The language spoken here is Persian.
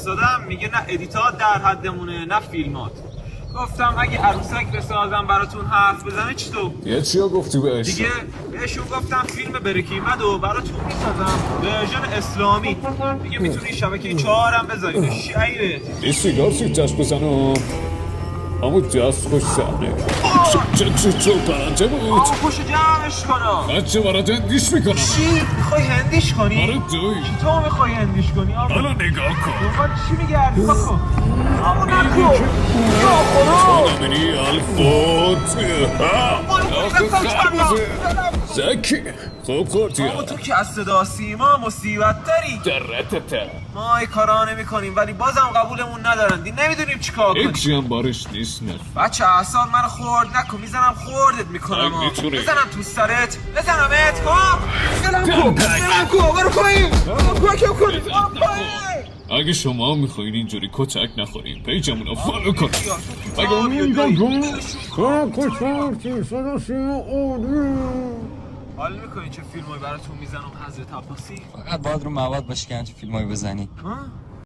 صدام میگه نه ادیتات در حدمونه نه فیلمات. گفتم اگه عروسک بسازم براتون حرف بزنه چطور؟ یه چیا گفتی بهش؟ دیگه بهشون گفتم فیلم برکیمد و براتون میسازم ورژن اسلامی. دیگه میتونی شبکه 4 هم بذاری. شیره یه سیگار سیتش بزنم. اما دست خوش سرنه. چه پرنده بود؟ آقا خوش جمعش کنم. بچه برات هندیش میکنم. چی؟ میخوای هندیش کنی؟ آره دوی. تو میخوای هندیش کنی؟ حالا نگاه کن. دنبال چی میگردی؟ بکن اما نکن یا خدا نمیری الفاتحه. زکی خوب خوردی. اما تو که از صدا سیما مصیبت داری. درتته. ما ای کارا نمی‌کنیم ولی بازم قبولمون ندارن. نمیدونیم چیکار کنیم. یکی هم بارش نیست نه. بچه احسان من خورد نکن. میزنم خوردت میکنم. بزنم تو سرت. بزنمت. ها بزنم کو برو پایین. کمکم کنید. اگه شما میخواین اینجوری کتک نخوریم پیجمون رو فالو کنید. حال میکنی چه فیلمایی براتون میزنم حضرت عباسی؟ فقط باید رو مواد باشی که همچه فیلمایی بزنی. ها؟